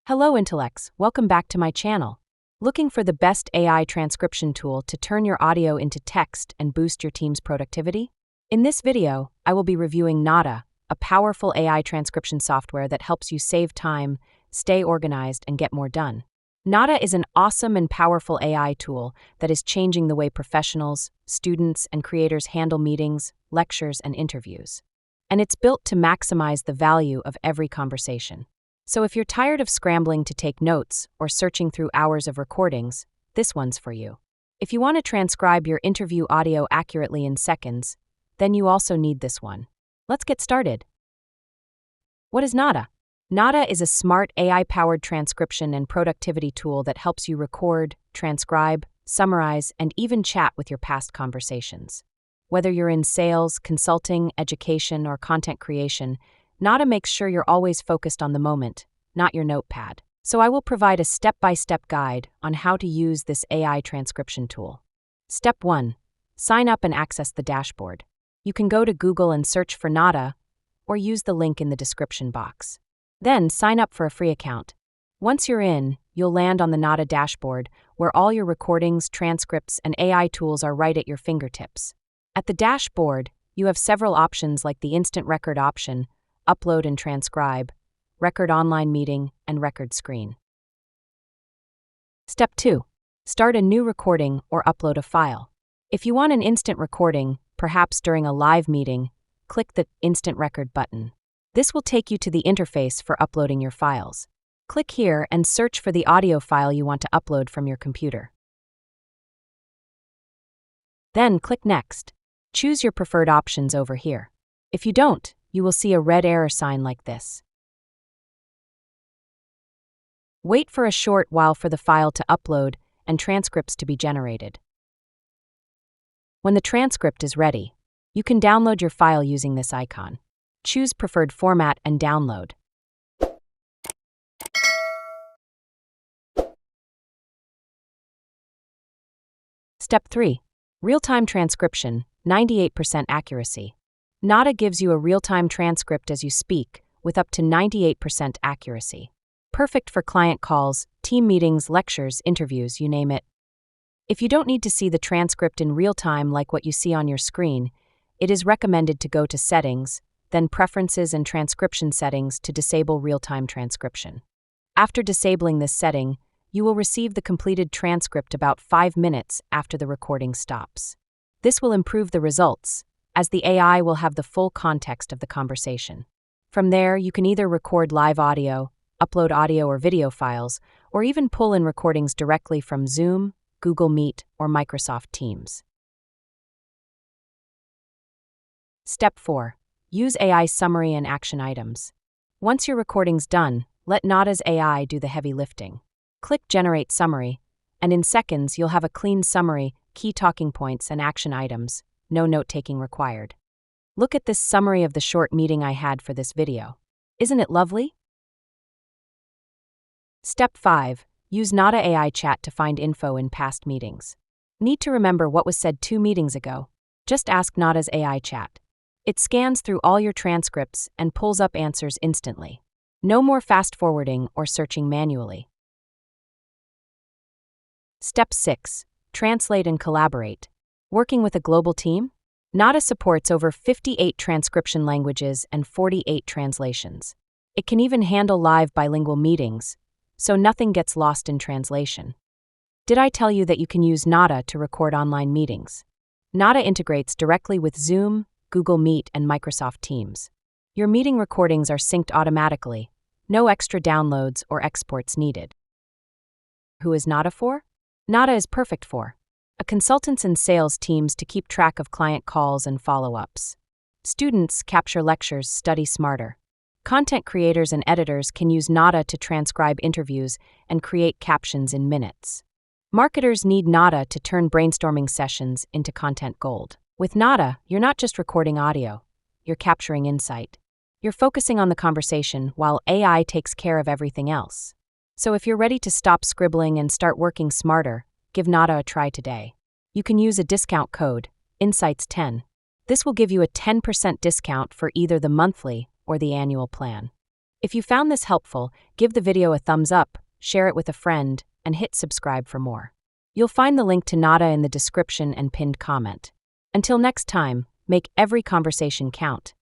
Hello, intellects. Welcome back to my channel. Looking for the best AI transcription tool to turn your audio into text and boost your team's productivity? In this video, I will be reviewing Notta, a powerful AI transcription software that helps you save time, stay organized, and get more done. Notta is an awesome and powerful AI tool that is changing the way professionals, students, and creators handle meetings, lectures, and interviews. And it's built to maximize the value of every conversation. So if you're tired of scrambling to take notes or searching through hours of recordings, this one's for you. If you want to transcribe your interview audio accurately in seconds, then you also need this one. Let's get started. What is Notta? Notta is a smart AI-powered transcription and productivity tool that helps you record, transcribe, summarize, and even chat with your past conversations. Whether you're in sales, consulting, education, or content creation, Notta makes sure you're always focused on the moment, not your notepad. So I will provide a step-by-step guide on how to use this AI transcription tool. Step 1. Sign up and access the dashboard. You can go to Google and search for Notta, or use the link in the description box. Then sign up for a free account. Once you're in, you'll land on the Notta dashboard, where all your recordings, transcripts, and AI tools are right at your fingertips. At the dashboard, you have several options like the instant record option, upload and transcribe, record online meeting, and record screen. Step 2. Start a new recording or upload a file. If you want an instant recording, perhaps during a live meeting, click the Instant Record button. This will take you to the interface for uploading your files. Click here and search for the audio file you want to upload from your computer. Then click Next. Choose your preferred options over here. If you don't, you will see a red error sign like this. Wait for a short while for the file to upload and transcripts to be generated. When the transcript is ready, you can download your file using this icon. Choose preferred format and download. Step 3. Real-time transcription, 98% accuracy. Notta gives you a real-time transcript as you speak, with up to 98% accuracy. Perfect for client calls, team meetings, lectures, interviews, you name it. If you don't need to see the transcript in real time like what you see on your screen, it is recommended to go to Settings, then Preferences and Transcription Settings to disable real-time transcription. After disabling this setting, you will receive the completed transcript about 5 minutes after the recording stops. This will improve the results, as the AI will have the full context of the conversation. From there, you can either record live audio, upload audio or video files, or even pull in recordings directly from Zoom, Google Meet, or Microsoft Teams. Step 4. Use AI summary and action items. Once your recording's done, let Notta's AI do the heavy lifting. Click Generate Summary, and in seconds you'll have a clean summary, key talking points, and action items. No note-taking required. Look at this summary of the short meeting I had for this video. Isn't it lovely? Step 5. Use Notta AI Chat to find info in past meetings. Need to remember what was said 2 meetings ago? Just ask Notta's AI Chat. It scans through all your transcripts and pulls up answers instantly. No more fast-forwarding or searching manually. Step 6. Translate and collaborate. Working with a global team? Notta supports over 58 transcription languages and 48 translations. It can even handle live bilingual meetings, so nothing gets lost in translation. Did I tell you that you can use Notta to record online meetings? Notta integrates directly with Zoom, Google Meet, and Microsoft Teams. Your meeting recordings are synced automatically, no extra downloads or exports needed. Who is Notta for? Notta is perfect for consultants and sales teams to keep track of client calls and follow-ups. Students capture lectures, study smarter. Content creators and editors can use Notta to transcribe interviews and create captions in minutes. Marketers need Notta to turn brainstorming sessions into content gold. With Notta, you're not just recording audio, you're capturing insight. You're focusing on the conversation while AI takes care of everything else. So if you're ready to stop scribbling and start working smarter, give Notta a try today. You can use a discount code, Insights10. This will give you a 10% discount for either the monthly or the annual plan. If you found this helpful, give the video a thumbs up, share it with a friend, and hit subscribe for more. You'll find the link to Notta in the description and pinned comment. Until next time, make every conversation count.